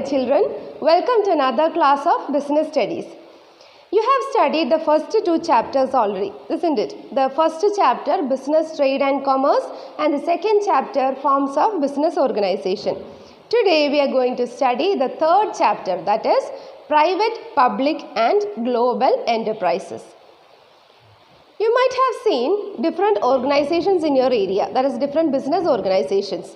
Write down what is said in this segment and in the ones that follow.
children. Welcome to another class of business studies. You have studied the first two chapters already, isn't it? The first chapter, business, trade and commerce, and the second chapter, forms of business organization. Today we are going to study the third chapter, that is private, public and global enterprises. You might have seen different organizations in your area, that is different business organizations.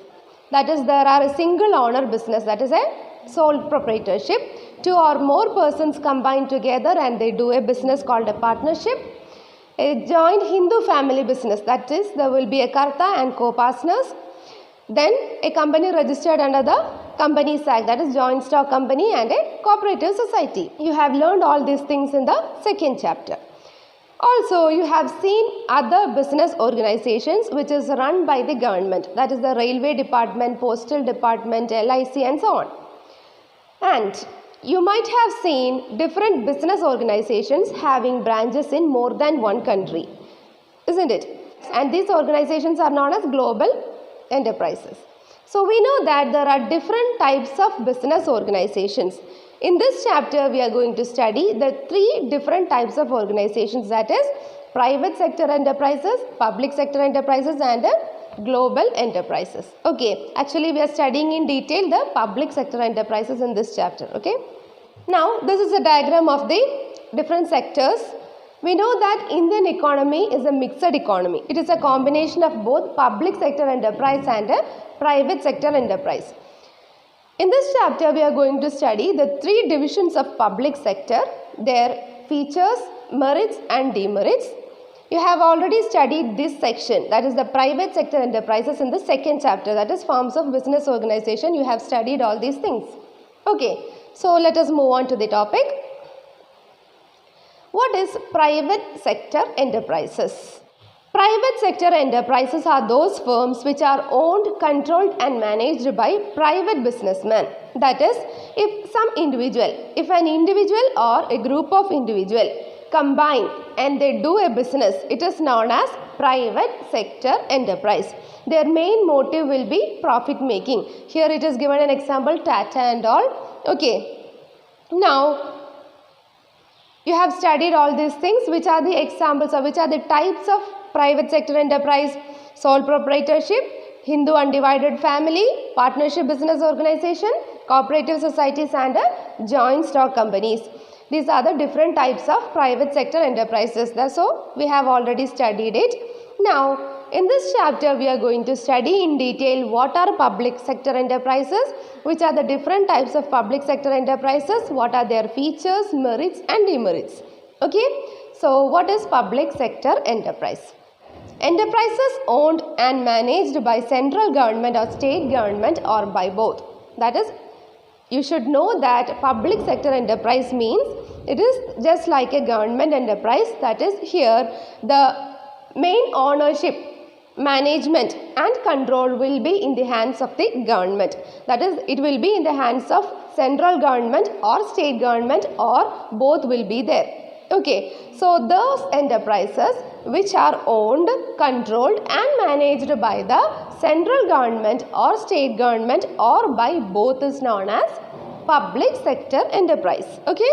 That is, there are a single owner business, that is a sole proprietorship. Two or more persons combine together and they do a business called a partnership. A joint Hindu family business, that is, there will be a karta and co-partners. Then a company registered under the Companies Act, that is joint stock company and a cooperative society. You have learned all these things in the second chapter. Also, you have seen other business organizations which is run by the government, that is the railway department, postal department, LIC and so on. And you might have seen different business organizations having branches in more than one country, isn't it? And these organizations are known as global enterprises. So we know that there are different types of business organizations. In this chapter, we are going to study the three different types of organizations, that is private sector enterprises, public sector enterprises and global enterprises. Okay, actually we are studying in detail the public sector enterprises in this chapter. Okay. Now, this is a diagram of the different sectors. We know that Indian economy is a mixed economy. It is a combination of both public sector enterprise and private sector enterprise. In this chapter, we are going to study the three divisions of public sector, their features, merits and demerits. You have already studied this section, that is the private sector enterprises, in the second chapter, that is forms of business organization. You have studied all these things. Okay, so let us move on to the topic. What is private sector enterprises? Private sector enterprises are those firms which are owned, controlled and managed by private businessmen. That is, if an individual or a group of individuals combine and they do a business, it is known as private sector enterprise. Their main motive will be profit making. Here it is given an example, Tata and all. Okay. Now, you have studied all these things. Which are the examples or which are the types of private sector enterprise? Sole proprietorship, Hindu undivided family, partnership business organization, cooperative societies and joint stock companies. These are the different types of private sector enterprises. So, we have already studied it. Now, in this chapter, we are going to study in detail what are public sector enterprises, which are the different types of public sector enterprises, what are their features, merits and demerits. Okay, so what is public sector enterprise? Enterprises owned and managed by central government or state government or by both. That is, you should know that public sector enterprise means it is just like a government enterprise. That is, here the main ownership, management and control will be in the hands of the government. That is, it will be in the hands of central government or state government or both will be there. Okay, so those enterprises which are owned, controlled and managed by the central government or state government or by both is known as public sector enterprise. Okay.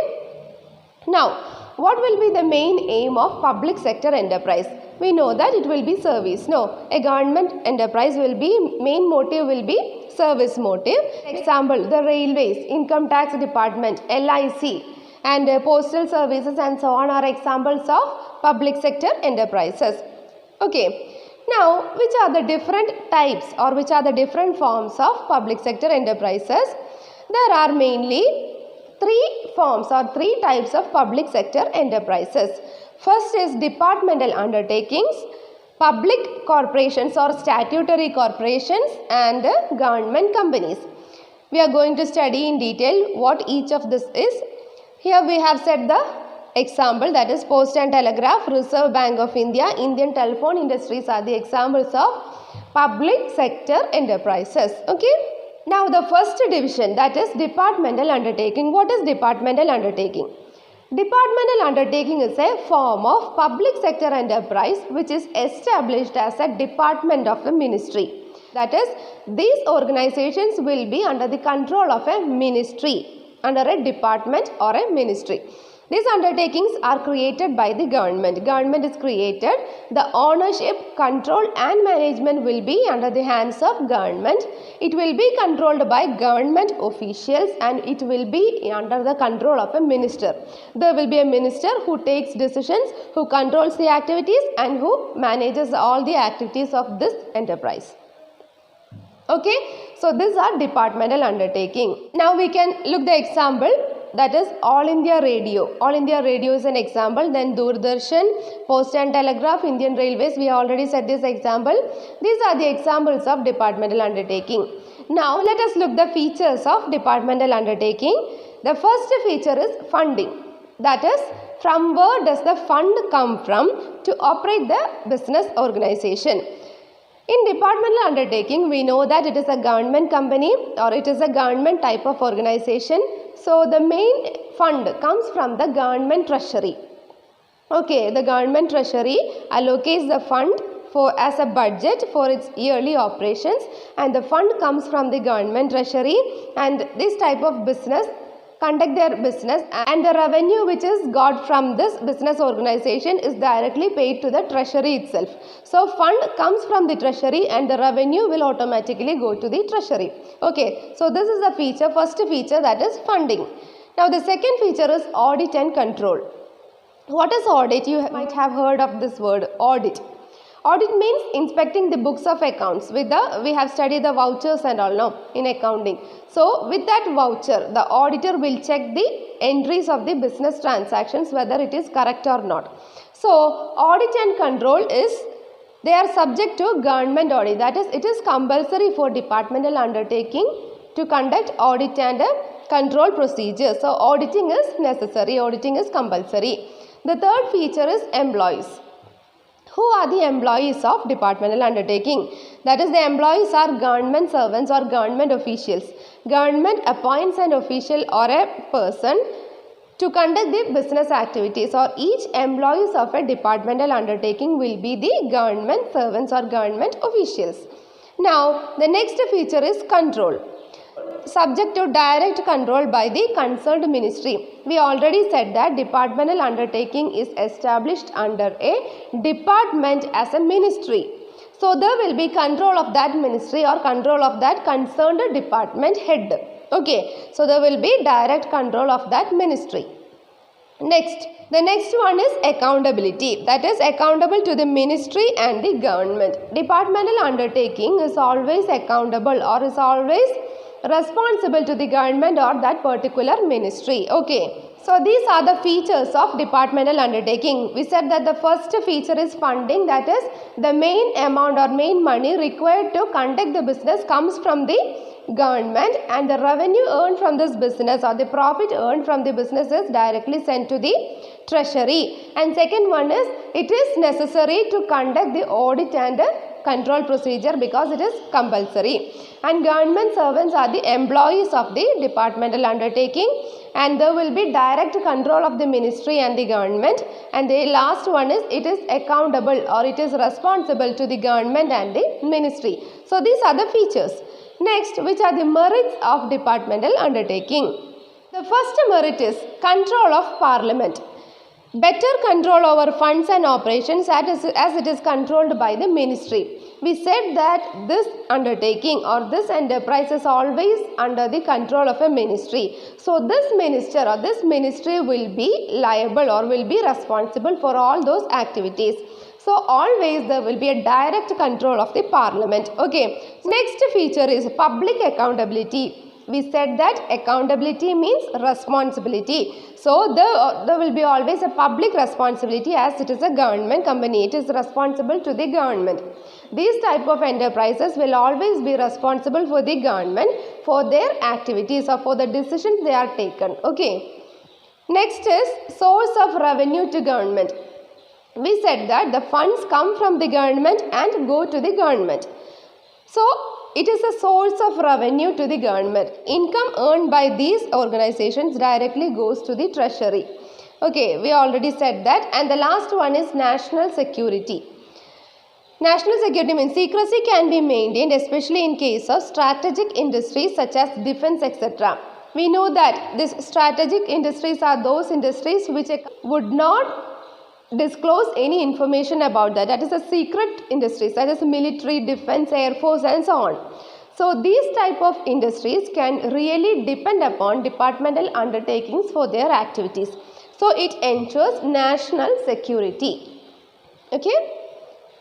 Now, what will be the main aim of public sector enterprise? We know that it will be service. No, a government enterprise will be, main motive will be service motive. Example, the railways, income tax department, LIC and postal services and so on are examples of public sector enterprises. Okay. Now, which are the different types or which are the different forms of public sector enterprises? There are mainly three forms or three types of public sector enterprises. First is departmental undertakings, public corporations or statutory corporations and government companies. We are going to study in detail what each of this is. Here we have set the example, that is Post and Telegraph, Reserve Bank of India, Indian telephone industries are the examples of public sector enterprises. Okay. Now the first division, that is departmental undertaking. What is departmental undertaking? Departmental undertaking is a form of public sector enterprise which is established as a department of the ministry. That is, these organizations will be under the control of a ministry, under a department or a ministry. These undertakings are created by the government. Government is created. The ownership, control and management will be under the hands of government. It will be controlled by government officials and it will be under the control of a minister. There will be a minister who takes decisions, who controls the activities and who manages all the activities of this enterprise. Okay, so these are departmental undertaking. Now we can look the example, that is All India Radio. All India Radio is an example. Then Doordarshan, Post and Telegraph, Indian Railways, we already said this example. These are the examples of departmental undertaking. Now let us look the features of departmental undertaking. The first feature is funding. That is, from where does the fund come from to operate the business organization. In departmental undertaking, we know that it is a government company or it is a government type of organization. So the main fund comes from the government treasury. Okay, the government treasury allocates the fund for as a budget for its yearly operations, and the fund comes from the government treasury, and this type of business conduct their business, and the revenue which is got from this business organization is directly paid to the treasury itself. So fund comes from the treasury and the revenue will automatically go to the treasury. Okay, so this is the feature, first feature, that is funding. Now the second feature is audit and control. What is audit? You might have heard of this word, audit. Audit means inspecting the books of accounts. We have studied the vouchers and all now in accounting. So with that voucher, the auditor will check the entries of the business transactions whether it is correct or not. So audit and control is, they are subject to government audit. That is, it is compulsory for departmental undertaking to conduct audit and control procedures. So auditing is necessary, auditing is compulsory. The third feature is employees. Who are the employees of departmental undertaking? That is, the employees are government servants or government officials. Government appoints an official or a person to conduct the business activities, or each employees of a departmental undertaking will be the government servants or government officials. Now, the next feature is control. Subject to direct control by the concerned ministry. We already said that departmental undertaking is established under a department as a ministry. So there will be control of that ministry or control of that concerned department head. Okay, so there will be direct control of that ministry. Next, the next one is accountability. That is, accountable to the ministry and the government. Departmental undertaking is always accountable or is always responsible to the government or that particular ministry. Okay, so these are the features of departmental undertaking. We said that the first feature is funding, that is, the main amount or main money required to conduct the business comes from the government, and the revenue earned from this business or the profit earned from the business is directly sent to the treasury. And second one is, it is necessary to conduct the audit and control procedure because it is compulsory. And government servants are the employees of the departmental undertaking, and there will be direct control of the ministry and the government. And the last one is, it is accountable or it is responsible to the government and the ministry. So these are the features. Next, which are the merits of departmental undertaking? The first merit is control of Parliament. Better control over funds and operations as it is controlled by the ministry. We said that this undertaking or this enterprise is always under the control of a ministry. So this minister or this ministry will be liable or will be responsible for all those activities. So always there will be a direct control of the Parliament. Okay. Next feature is public accountability. We said that accountability means responsibility. So there will be always a public responsibility as it is a government company. It is responsible to the government. These type of enterprises will always be responsible for the government for their activities or for the decisions they are taken. Okay. Next is source of revenue to government. We said that the funds come from the government and go to the government. So it is a source of revenue to the government. Income earned by these organizations directly goes to the treasury. Okay, we already said that. And the last one is national security. National security means secrecy can be maintained, especially in case of strategic industries such as defense, etc. We know that these strategic industries are those industries which would not disclose any information about that. That is a secret industries, that is military, defense, air force and so on. So these type of industries can really depend upon departmental undertakings for their activities. So it ensures national security. Okay.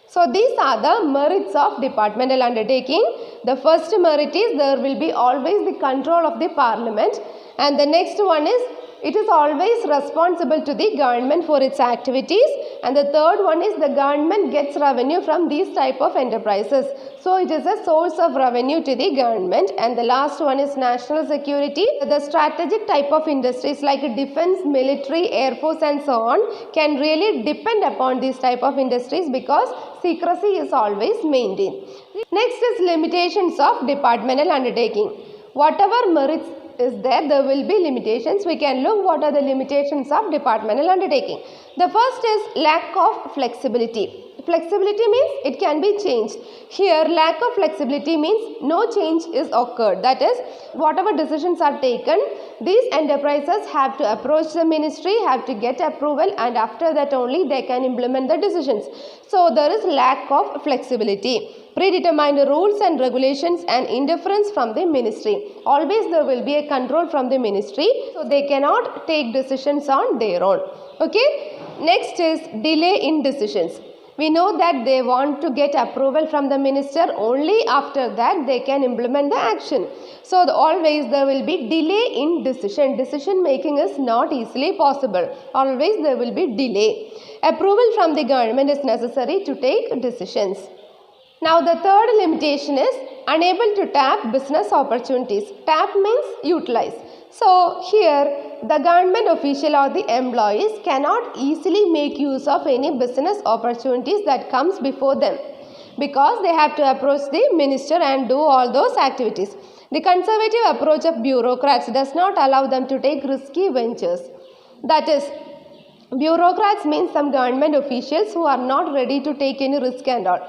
So these are the merits of departmental undertaking. The first merit is there will be always the control of the parliament, and the next one is it is always responsible to the government for its activities, and the third one is the government gets revenue from these type of enterprises. So it is a source of revenue to the government, and the last one is national security. The strategic type of industries like defense, military, air force and so on can really depend upon these type of industries because secrecy is always maintained. Next is limitations of departmental undertaking. Whatever merits is there will be limitations. We can look what are the limitations of departmental undertaking. The first is lack of flexibility. Flexibility means it can be changed. Here lack of flexibility means no change is occurred. That is, whatever decisions are taken, these enterprises have to approach the ministry, have to get approval, and after that only they can implement the decisions. So there is lack of flexibility. Predetermined rules and regulations and interference from the ministry. Always there will be a control from the ministry, so they cannot take decisions on their own. Okay. Next is delay in decisions. We know that they want to get approval from the minister, only after that they can implement the action. So always there will be delay in decision. Decision making is not easily possible. Always there will be delay. Approval from the government is necessary to take decisions. Now the third limitation is unable to tap business opportunities. Tap means utilize. So here the government official or the employees cannot easily make use of any business opportunities that comes before them, because they have to approach the minister and do all those activities. The conservative approach of bureaucrats does not allow them to take risky ventures. That is, bureaucrats means some government officials who are not ready to take any risk and all,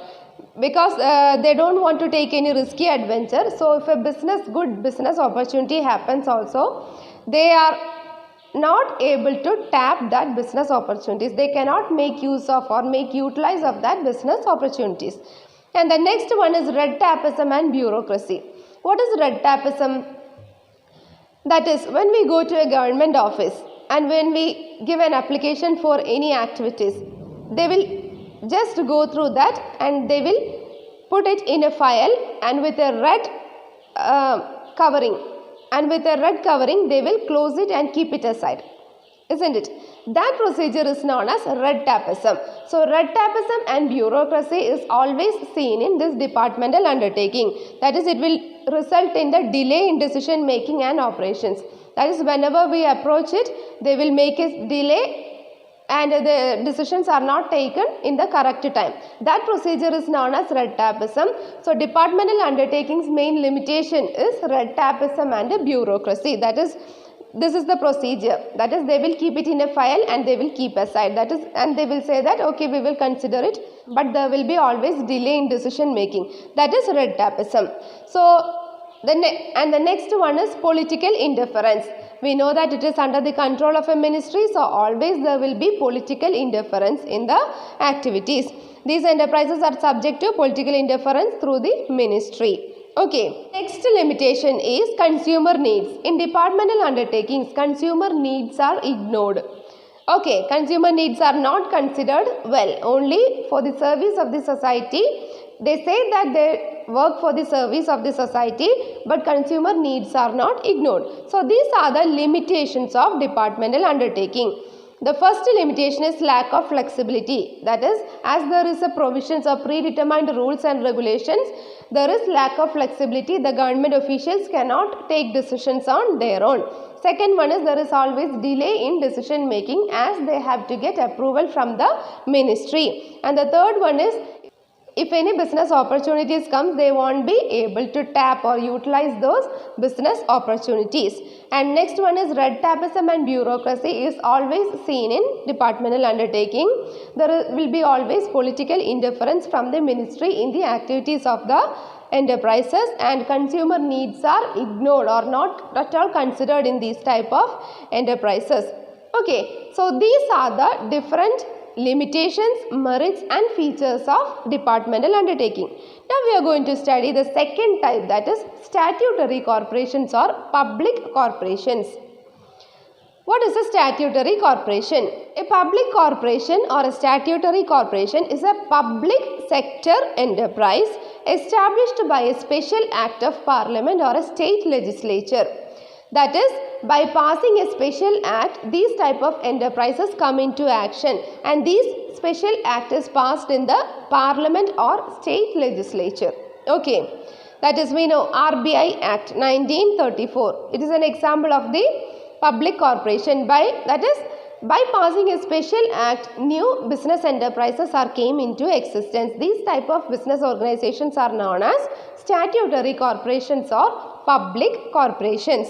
because they don't want to take any risky adventure. So if a good business opportunity happens also, they are not able to tap that business opportunities. They cannot make use of or make utilize of that business opportunities. And the next one is red tapeism and bureaucracy. What is red tapeism? That is, when we go to a government office and when we give an application for any activities, they will just go through that and they will put it in a file and with a red covering. And with a red covering they will close it and keep it aside, isn't it? That procedure is known as red tapeism. So red tapeism and bureaucracy is always seen in this departmental undertaking. That is, it will result in the delay in decision making and operations. That is, whenever we approach it, they will make a delay and the decisions are not taken in the correct time. That procedure is known as red tapeism. So departmental undertakings' main limitation is red tapeism and bureaucracy. That is, this is the procedure. That is, they will keep it in a file and they will keep aside. That is, and they will say that okay, we will consider it, but there will be always delay in decision making. That is red tapeism. So the next one is political interference. We know that it is under the control of a ministry, so always there will be political interference in the activities. These enterprises are subject to political interference through the ministry. Okay, next limitation is consumer needs. In departmental undertakings, consumer needs are ignored. Okay, consumer needs are not considered well, only for the service of the society. They say that they work for the service of the society, but consumer needs are not ignored. So these are the limitations of departmental undertaking. The first limitation is lack of flexibility. That is, as there is a provisions of predetermined rules and regulations, there is lack of flexibility. The government officials cannot take decisions on their own. Second one is there is always delay in decision making as they have to get approval from the ministry. And the third one is If any business opportunities come, they won't be able to tap or utilize those business opportunities. And next one is red tapeism and bureaucracy is always seen in departmental undertaking. There will be always political interference from the ministry in the activities of the enterprises, and consumer needs are ignored or not at all considered in these type of enterprises. Okay, so these are the different limitations, merits and features of departmental undertaking. Now we are going to study the second type, that is statutory corporations or public corporations. What is a statutory corporation? A public corporation or a statutory corporation is a public sector enterprise established by a special act of parliament or a state legislature. That is, by passing a special act, these type of enterprises come into action, and this special act is passed in the parliament or state legislature. Okay, that is, we know RBI Act 1934. It is an example of the public corporation. By passing a special act, new business enterprises came into existence. These type of business organizations are known as statutory corporations or public corporations.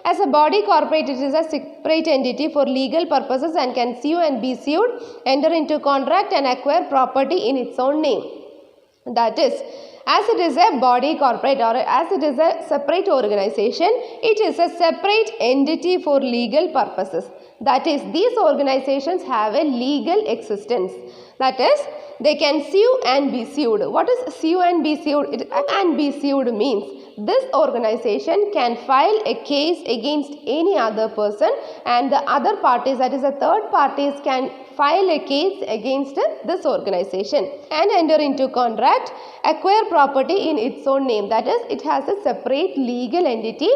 As a body corporate, it is a separate entity for legal purposes and can sue and be sued, enter into contract and acquire property in its own name. That is, as it is a body corporate or as it is a separate organization, it is a separate entity for legal purposes. That is, these organizations have a legal existence. That is, they can sue and be sued. What is sue and be sued? And be sued means this organization can file a case against any other person, and the other parties, that is the third parties, can file a case against this organization and enter into contract, acquire property in its own name. That is, it has a separate legal entity.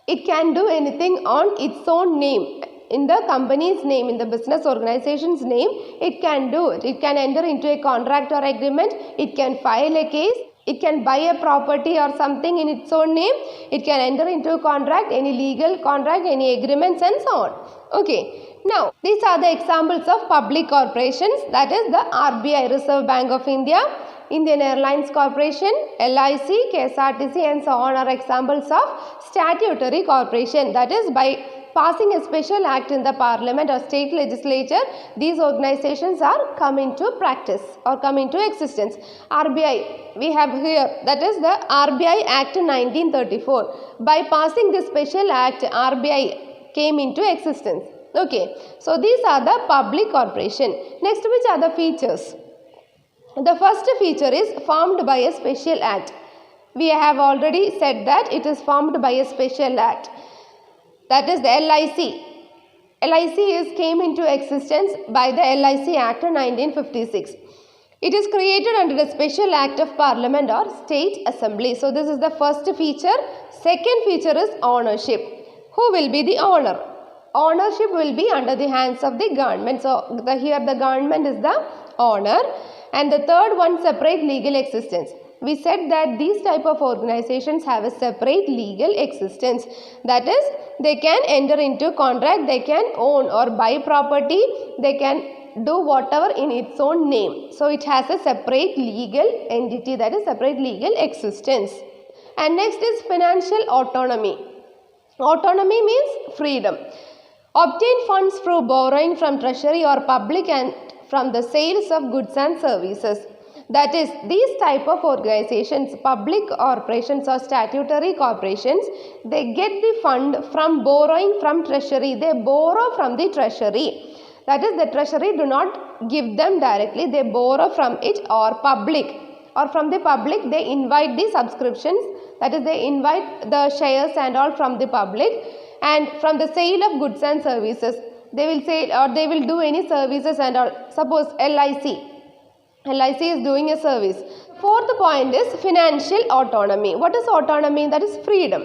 It can do anything on its own name. In the company's name, in the business organization's name, it can do it. It can enter into a contract or agreement. It can file a case. It can buy a property or something in its own name. It can enter into a contract, any legal contract, any agreements and so on. Okay. Now, these are the examples of public corporations. That is the RBI, Reserve Bank of India, Indian Airlines Corporation, LIC, KSRTC and so on are examples of statutory corporation. That is, by passing a special act in the parliament or state legislature, these organizations are come into practice or come into existence. RBI, we have here, that is the RBI Act 1934. By passing this special act, RBI came into existence. Okay, so these are the public corporation. Next, which are the features? The first feature is formed by a special act. We have already said that it is formed by a special act. That is the LIC. LIC came into existence by the LIC Act 1956. It is created under a special act of parliament or state assembly. So this is the first feature. Second feature is ownership. Who will be the owner? Ownership will be under the hands of the government. So here the government is the owner. And the third one, separate legal existence. We said that these type of organizations have a separate legal existence. That is, they can enter into contract, they can own or buy property, they can do whatever in its own name. So it has a separate legal entity, that is separate legal existence. And next is financial autonomy. Autonomy means freedom. Obtain funds through borrowing from treasury or public and from the sales of goods and services. That is, these type of organizations, public corporations or statutory corporations, they get the fund from borrowing from treasury. They borrow from the treasury. That is, the treasury do not give them directly. They borrow from it or public. Or from the public, they invite the subscriptions. That is, they invite the shares and all from the public. And from the sale of goods and services, they will say, or they will do any services and all. Suppose LIC is doing a service. Fourth point is financial autonomy. What is autonomy? That is freedom.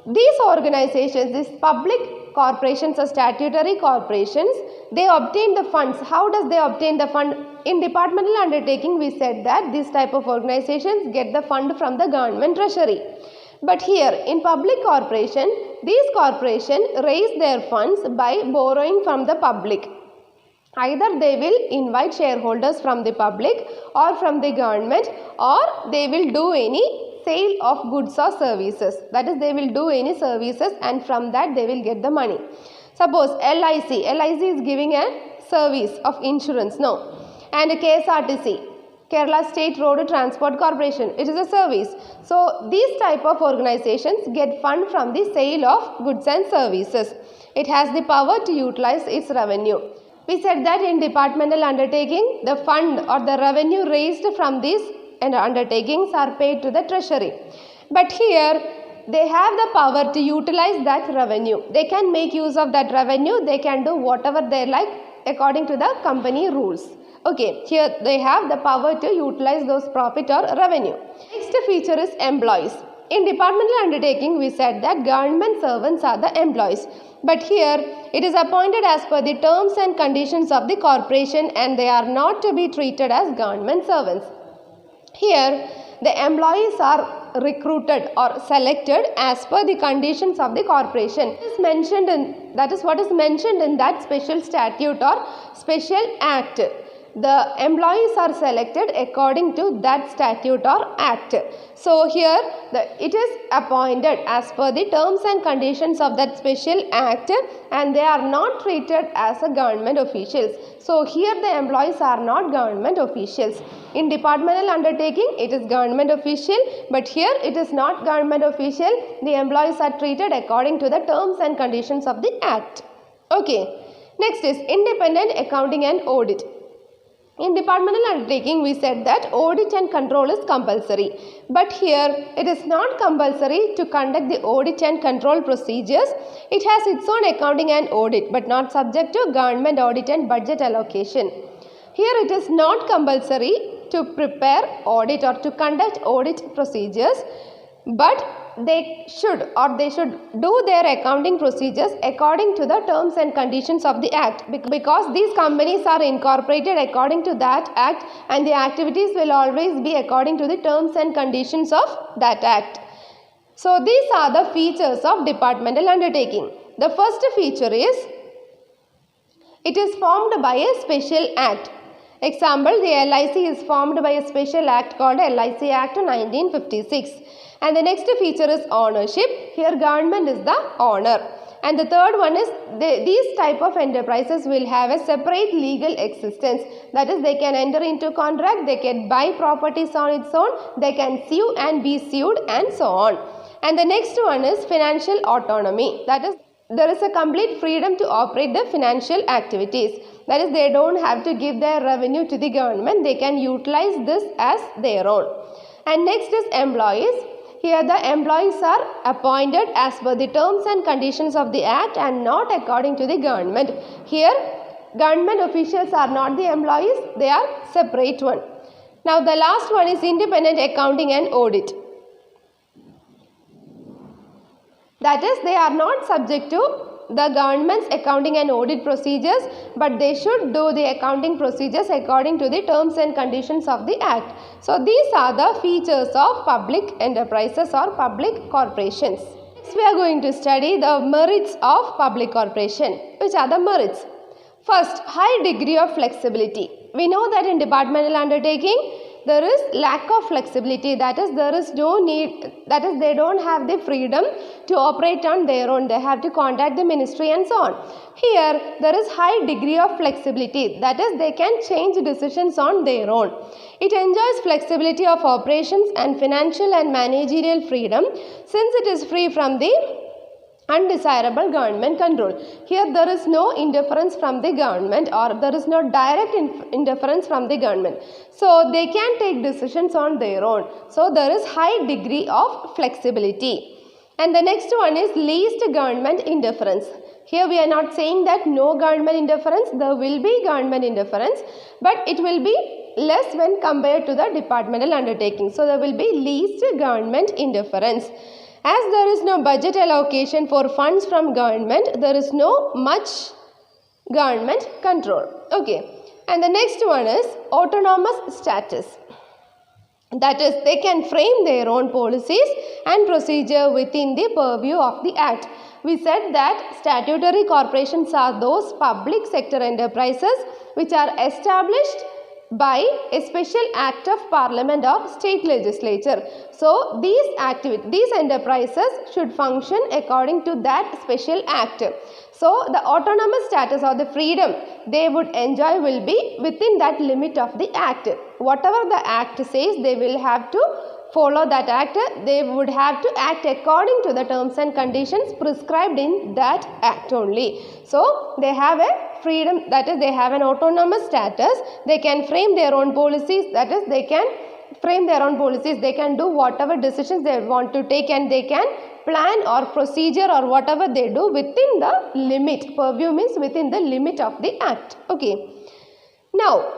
These organizations, these public corporations or statutory corporations, they obtain the funds. How does they obtain the fund? In departmental undertaking, we said that this type of organizations get the fund from the government treasury. But here in public corporation, these corporations raise their funds by borrowing from the public. Either they will invite shareholders from the public or from the government, or they will do any sale of goods or services. That is, they will do any services and from that they will get the money. Suppose LIC is giving a service of insurance, no, and KSRTC, Kerala State Road Transport Corporation, it is a service. So these type of organizations get fund from the sale of goods and services. It has the power to utilize its revenue. We said that in departmental undertaking, the fund or the revenue raised from these undertakings are paid to the treasury. But here they have the power to utilize that revenue. They can make use of that revenue. They can do whatever they like according to the company rules. Okay, here they have the power to utilize those profit or revenue. Next feature is employees. In departmental undertaking, we said that government servants are the employees. But here it is appointed as per the terms and conditions of the corporation and they are not to be treated as government servants. Here the employees are recruited or selected as per the conditions of the corporation. That is what is mentioned in that special statute or special act. The employees are selected according to that statute or act. So here it is appointed as per the terms and conditions of that special act and they are not treated as a government officials. So here the employees are not government officials. In departmental undertaking it is government official, but here it is not government official. The employees are treated according to the terms and conditions of the act. Okay. Next is independent accounting and audit. In departmental undertaking, we said that audit and control is compulsory. But here, it is not compulsory to conduct the audit and control procedures. It has its own accounting and audit, but not subject to government audit and budget allocation. Here, it is not compulsory to prepare audit or to conduct audit procedures, but they should do their accounting procedures according to the terms and conditions of the act, because these companies are incorporated according to that act and the activities will always be according to the terms and conditions of that act. So these are the features of departmental undertaking. The first feature is it is formed by a special act. Example, the LIC is formed by a special act called LIC Act 1956. And the next feature is ownership. Here government is the owner. And the third one is these type of enterprises will have a separate legal existence. That is, they can enter into contract, they can buy properties on its own, they can sue and be sued and so on. And the next one is financial autonomy. That is, there is a complete freedom to operate the financial activities. That is, they don't have to give their revenue to the government. They can utilize this as their own. And next is employees. Here the employees are appointed as per the terms and conditions of the act and not according to the government. Here government officials are not the employees, they are separate one. Now the last one is independent accounting and audit. That is, they are not subject to the government's accounting and audit procedures, but they should do the accounting procedures according to the terms and conditions of the act. So these are the features of public enterprises or public corporations. Next we are going to study the merits of public corporation. Which are the merits? First, high degree of flexibility. We know that in departmental undertaking there is lack of flexibility, that is, there is no need, that is, they don't have the freedom to operate on their own, they have to contact the ministry and so on. Here there is high degree of flexibility, that is, they can change decisions on their own. It enjoys flexibility of operations and financial and managerial freedom since it is free from the undesirable government control. Here there is no interference from the government, or there is no direct interference from the government. So they can take decisions on their own. So there is high degree of flexibility. And the next one is least government interference. Here we are not saying that no government interference, there will be government interference, but it will be less when compared to the departmental undertaking. So there will be least government interference. As there is no budget allocation for funds from government, there is no much government control. Okay. And the next one is autonomous status. That is, they can frame their own policies and procedure within the purview of the act. We said that statutory corporations are those public sector enterprises which are established by a special act of parliament or state legislature. So these enterprises should function according to that special act. So the autonomous status or the freedom they would enjoy will be within that limit of the act. Whatever the act says, they will have to follow that act. They would have to act according to the terms and conditions prescribed in that act only. So they have a freedom, that is they have an autonomous status. They can frame their own policies, that is they can frame their own policies. They can do whatever decisions they want to take, and they can plan or procedure or whatever they do within the limit. Purview means within the limit of the act. Okay. Now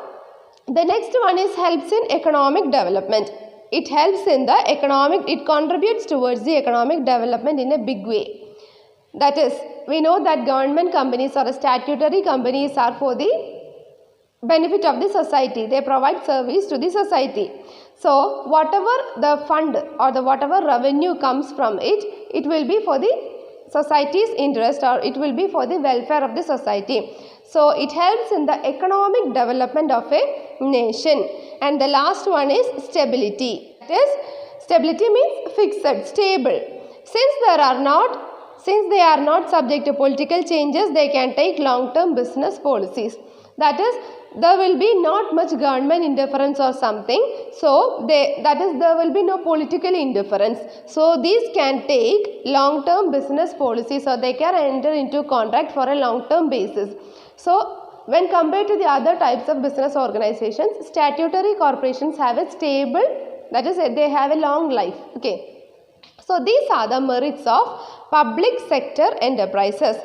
the next one is helps in economic development. It helps in the economic, it contributes towards the economic development in a big way. That is, we know that government companies or statutory companies are for the benefit of the society. They provide service to the society. So whatever the fund or the whatever revenue comes from it, it will be for the society's interest, or it will be for the welfare of the society. So it helps in the economic development of a nation. And the last one is stability. That is, stability means fixed, stable. Since they are not subject to political changes, they can take long-term business policies. That is, there will be not much government interference or something. So there will be no political interference. So these can take long-term business policies, or they can enter into contract for a long-term basis. So when compared to the other types of business organizations, statutory corporations have a stable, that is, they have a long life. Okay. So these are the merits of public sector enterprises.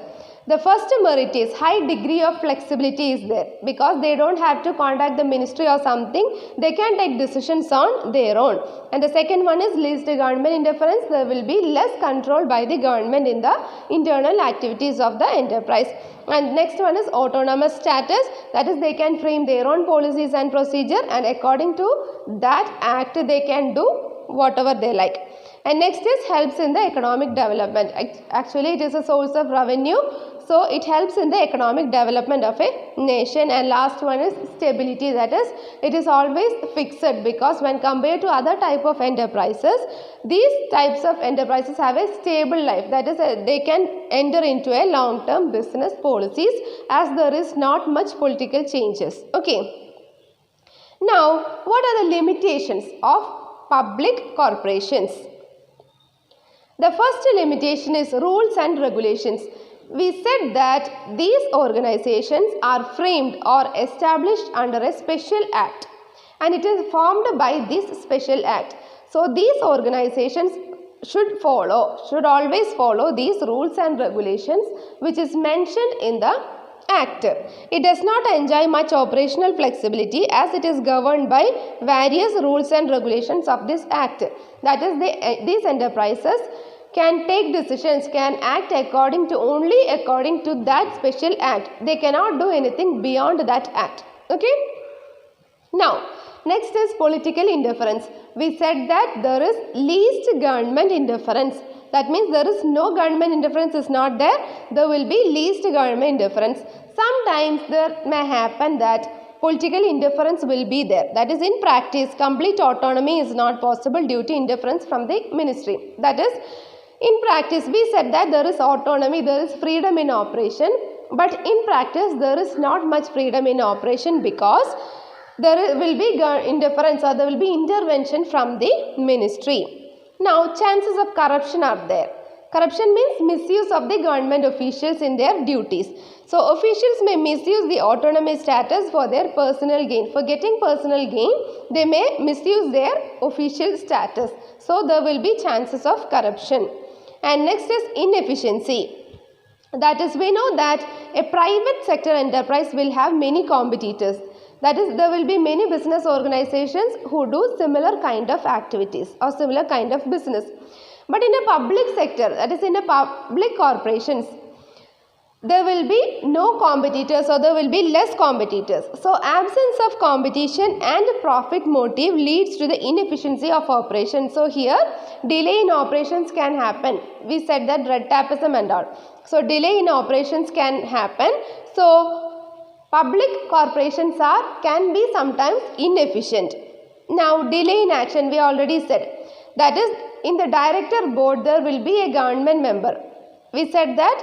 The first merit is high degree of flexibility is there, because they don't have to contact the ministry or something. They can take decisions on their own. And the second one is least government interference. There will be less control by the government in the internal activities of the enterprise. And next one is autonomous status. That is, they can frame their own policies and procedure, and according to that act they can do whatever they like. And next is helps in the economic development. Actually it is a source of revenue. So it helps in the economic development of a nation. And last one is stability. That is, it is always fixed, because when compared to other type of enterprises, these types of enterprises have a stable life. That is, they can enter into a long-term business policies, as there is not much political changes. Okay. Now, what are the limitations of public corporations? The first limitation is rules and regulations. We said that these organizations are framed or established under a special act, and it is formed by this special act. So these organizations should always follow these rules and regulations which is mentioned in the act. It does not enjoy much operational flexibility, as it is governed by various rules and regulations of this act. That is, these enterprises can take decisions, can act only according to that special act. They cannot do anything beyond that act. Okay. Now, next is political interference. We said that there is least government interference. That means there is no government interference is not there. There will be least government interference. Sometimes there may happen that political interference will be there. That is, in practice, complete autonomy is not possible due to interference from the ministry. That is, in practice, we said that there is autonomy, there is freedom in operation, but in practice there is not much freedom in operation, because there will be interference, or there will be intervention from the ministry. Now, chances of corruption are there. Corruption means misuse of the government officials in their duties. So officials may misuse the autonomy status for their personal gain. For getting personal gain, they may misuse their official status. So there will be chances of corruption. And next is inefficiency. That is, we know that a private sector enterprise will have many competitors. That is, there will be many business organizations who do similar kind of activities or similar kind of business. But in a public sector, that is in a public corporations, there will be no competitors, or there will be less competitors. So absence of competition and profit motive leads to the inefficiency of operation. So here delay in operations can happen. We said that red tapeism and all. So delay in operations can happen. So public corporations can be sometimes inefficient. Now delay in action, we already said, that is in the director board there will be a government member. We said that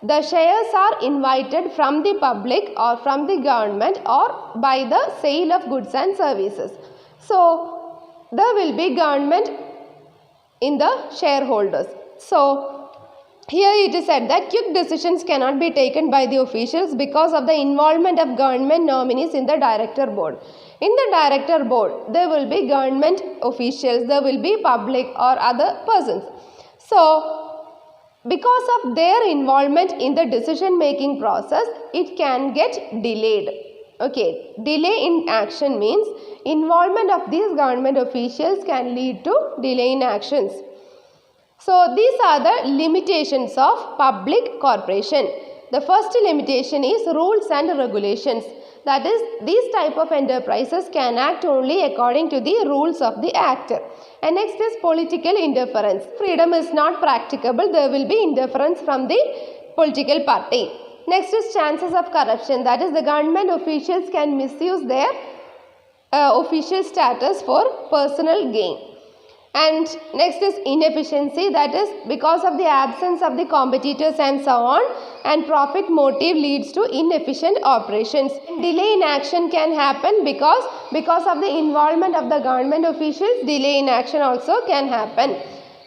the shares are invited from the public or from the government or by the sale of goods and services. So there will be government in the shareholders. So here it is said that quick decisions cannot be taken by the officials because of the involvement of government nominees in the director board. In the director board, there will be government officials, there will be public or other persons. So, because of their involvement in the decision making process, it can get delayed. Okay, delay in action means involvement of these government officials can lead to delay in actions. So these are the limitations of public corporation. The first limitation is rules and regulations. That is, these type of enterprises can act only according to the rules of the act. And next is political interference. Freedom is not practicable. There will be interference from the political party. Next is chances of corruption. That is, the government officials can misuse their official status for personal gain. And next is inefficiency, that is because of the absence of the competitors and so on, and profit motive leads to inefficient operations. Delay in action can happen because of the involvement of the government officials, delay in action also can happen.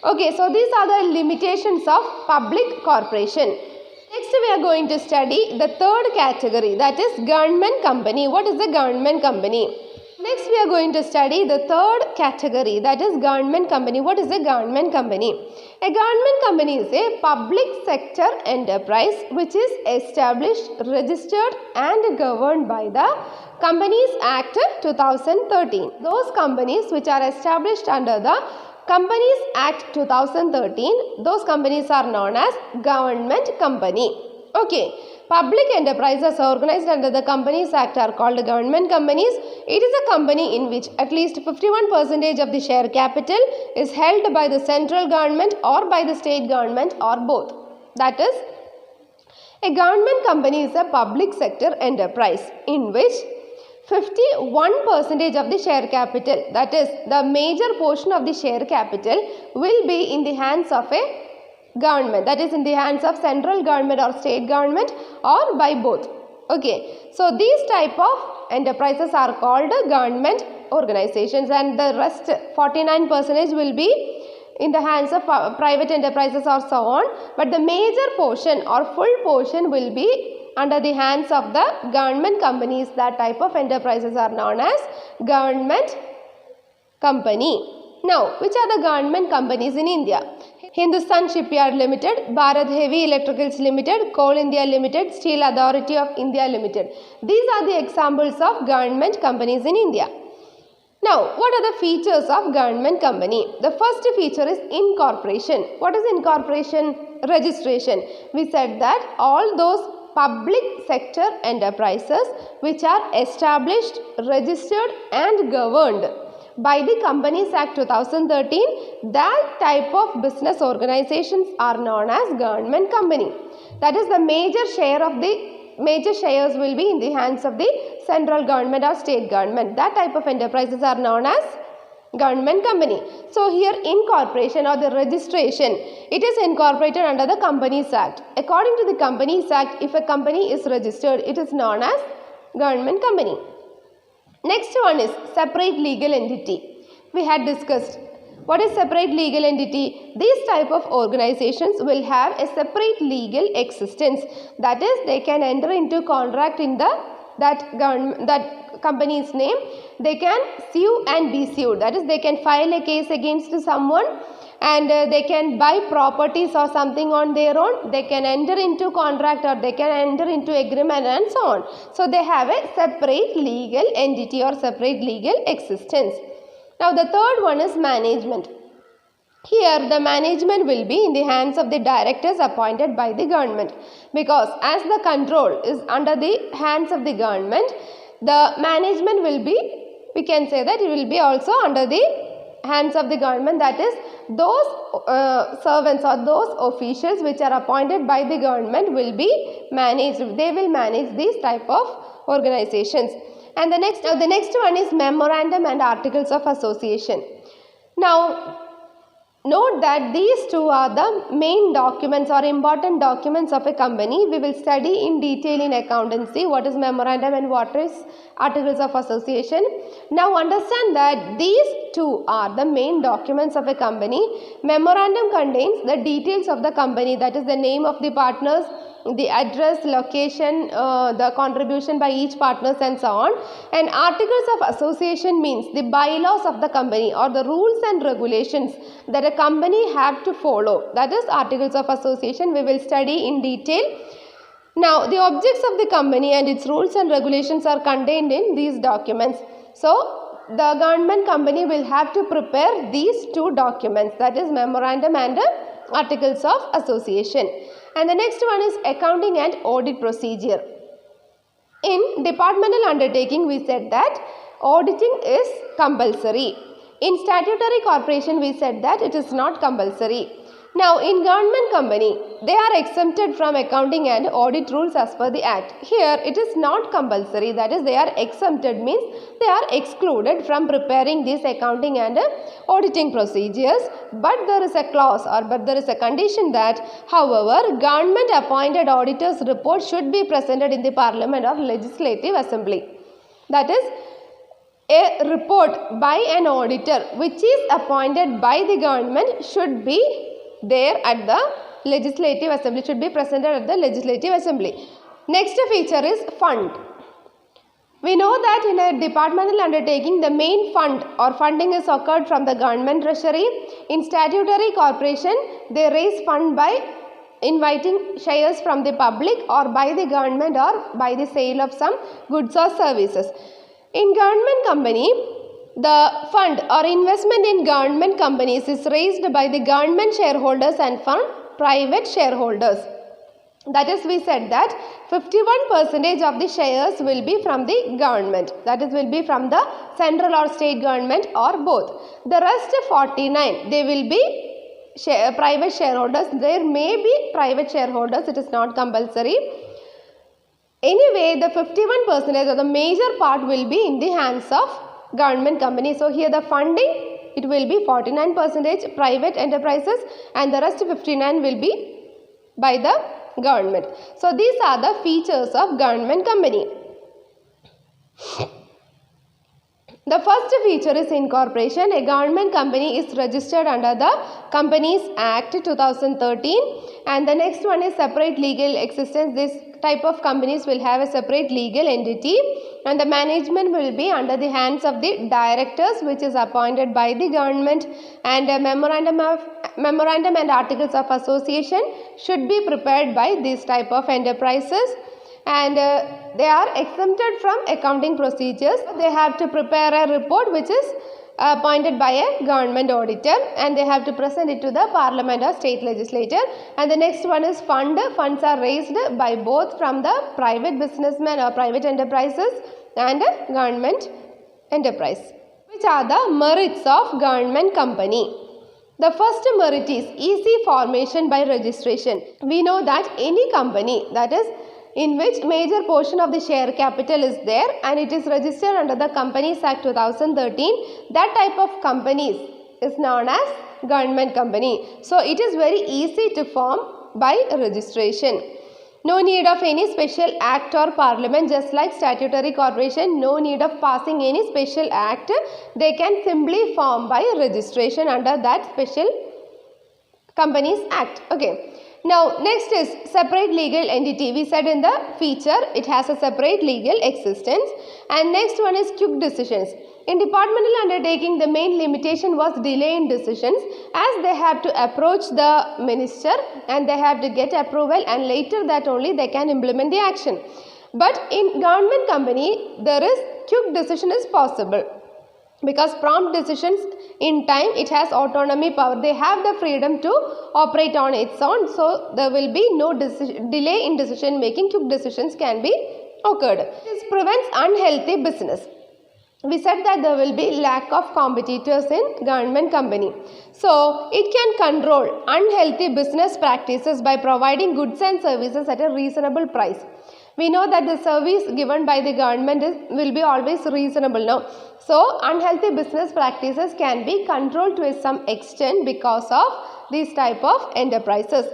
Okay, so these are the limitations of public corporation. Next we are going to study the third category, that is government company. What is the government company? Next we are going to study the third category, that is government company. What is a government company? A government company is a public sector enterprise which is established, registered and governed by the Companies Act 2013. Those companies which are established under the Companies Act 2013, those companies are known as government company. Okay. Public enterprises organized under the Companies Act are called government companies. It is a company in which at least 51% of the share capital is held by the central government or by the state government or both. That is, a government company is a public sector enterprise in which 51% of the share capital, that is the major portion of the share capital, will be in the hands of a government, that is in the hands of central government or state government or by both. Okay, so these type of enterprises are called government organizations, and the rest 49% will be in the hands of private enterprises or so on, but the major portion or full portion will be under the hands of the government companies. That type of enterprises are known as government company. Now, which are the government companies in India? Hindustan Shipyard Limited, Bharat Heavy Electricals Limited, Coal India Limited, Steel Authority of India Limited. These are the examples of government companies in India. Now, what are the features of government company? The first feature is incorporation. What is incorporation? Registration. We said that all those public sector enterprises which are established, registered and governed by the Companies Act 2013, that type of business organizations are known as government company. That is, the major shares will be in the hands of the central government or state government. That type of enterprises are known as government company. So here incorporation or the registration, it is incorporated under the Companies Act. According to the Companies Act, if a company is registered, it is known as government company. Next one is separate legal entity. We had discussed what is separate legal entity. These type of organizations will have a separate legal existence. That is, they can enter into contract in that company's name. They can sue and be sued. That is, they can file a case against someone and they can buy properties or something on their own. They can enter into contract or they can enter into agreement and so on. So they have a separate legal entity or separate legal existence. Now the third one is management. Here the management will be in the hands of the directors appointed by the government, because as the control is under the hands of the government, the management will be, we can say that it will be also under the hands of the government. That is, those servants or those officials which are appointed by the government will be managed. They will manage these type of organizations. And the next one is memorandum and articles of association. Now, note that these two are the main documents or important documents of a company. We will study in detail in accountancy what is memorandum and what is articles of association. Now understand that these two are the main documents of a company. Memorandum contains the details of the company, that is the name of the partners, the address, location, the contribution by each partners and so on. And articles of association means the bylaws of the company or the rules and regulations that a company have to follow. That is articles of association. We will study in detail. Now the objects of the company and its rules and regulations are contained in these documents. So the government company will have to prepare these two documents, that is memorandum and articles of association. And the next one is accounting and audit procedure. In departmental undertaking, we said that auditing is compulsory. In statutory corporation, we said that it is not compulsory. Now, in government company, they are exempted from accounting and audit rules as per the Act. Here, it is not compulsory, that is they are exempted means they are excluded from preparing these accounting and auditing procedures. But there is a clause but there is a condition that, however, government appointed auditors' report should be presented in the Parliament or Legislative Assembly. That is, a report by an auditor which is appointed by the government should be there at the Legislative Assembly, should be presented at the Legislative Assembly. Next feature is fund. We know that in a departmental undertaking, the main fund or funding is occurred from the government treasury. In statutory corporation, they raise fund by inviting shares from the public or by the government or by the sale of some goods or services. In government company, the fund or investment in government companies is raised by the government shareholders and from private shareholders. That is, we said that 51% of the shares will be from the government. That is, will be from the central or state government or both. The rest 49, they will be private shareholders. There may be private shareholders. It is not compulsory. Anyway, the 51% or the major part will be in the hands of government company. So here the funding, it will be 49% private enterprises and the rest 59 will be by the government. So these are the features of government company. The first feature is incorporation. A government company is registered under the Companies Act 2013, and the next one is separate legal existence. This type of companies will have a separate legal entity and the management will be under the hands of the directors, which is appointed by the government, and a memorandum and articles of association should be prepared by this type of enterprises, and they are exempted from accounting procedures. They have to prepare a report which is appointed by a government auditor and they have to present it to the parliament or state legislature. And the next one is fund. Funds are raised by both from the private businessmen or private enterprises and government enterprise. Which are the merits of government company? The first merit is easy formation by registration. We know that any company, that is in which major portion of the share capital is there and it is registered under the Companies Act 2013, that type of companies is known as government company. So it is very easy to form by registration. No need of any special act or parliament, just like statutory corporation, no need of passing any special act. They can simply form by registration under that special Companies Act. Okay. Now, next is separate legal entity. We said in the feature, it has a separate legal existence. And next one is quick decisions. In departmental undertaking, the main limitation was delay in decisions, as they have to approach the minister and they have to get approval, and later that only they can implement the action. But in government company, there is quick decision is possible, because prompt decisions in time, it has autonomy power. They have the freedom to operate on its own. So there will be no delay in decision making. Quick decisions can be occurred. This prevents unhealthy business. We said that there will be lack of competitors in government company. So it can control unhealthy business practices by providing goods and services at a reasonable price. We know that the service given by the government will be always reasonable, no? So unhealthy business practices can be controlled to some extent because of these type of enterprises.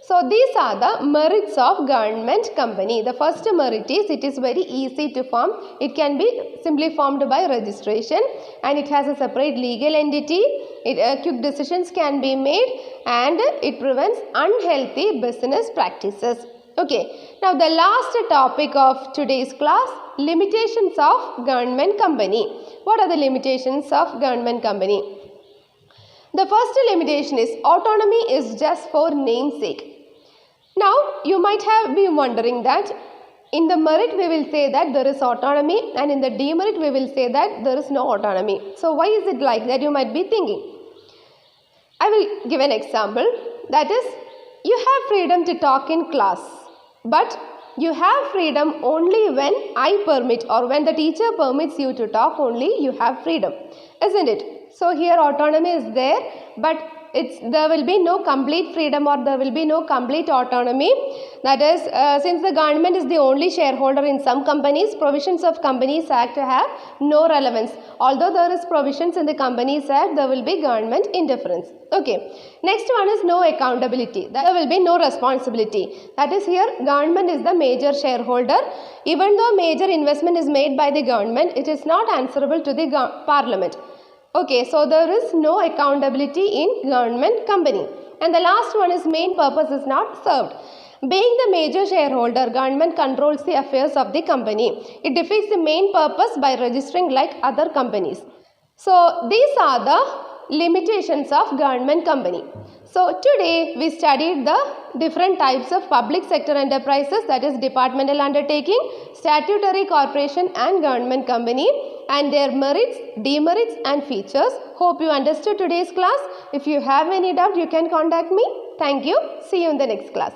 So these are the merits of government company. The first merit is it is very easy to form. It can be simply formed by registration and it has a separate legal entity. Quick decisions can be made and it prevents unhealthy business practices. Okay, now the last topic of today's class, limitations of government company. What are the limitations of government company? The first limitation is autonomy is just for namesake. Now, you might have been wondering that in the merit we will say that there is autonomy and in the demerit we will say that there is no autonomy. So, why is it like that, you might be thinking? I will give an example, that is, you have freedom to talk in class, but you have freedom only when I permit or when the teacher permits you to talk, only you have freedom, isn't it? So here autonomy is there, but there will be no complete freedom or there will be no complete autonomy. That is, since the government is the only shareholder in some companies, provisions of Companies Act have no relevance. Although there is provisions in the Companies Act, there will be government interference. Okay. Next one is no accountability. There will be no responsibility. That is, here government is the major shareholder. Even though major investment is made by the government, it is not answerable to the parliament. Okay, so there is no accountability in government company. And the last one is main purpose is not served. Being the major shareholder, government controls the affairs of the company. It defeats the main purpose by registering like other companies. So these are the limitations of government company. So today we studied the different types of public sector enterprises, that is departmental undertaking, statutory corporation and government company, and their merits, demerits and features. Hope you understood today's class. If you have any doubt, you can contact me. Thank you. See you in the next class.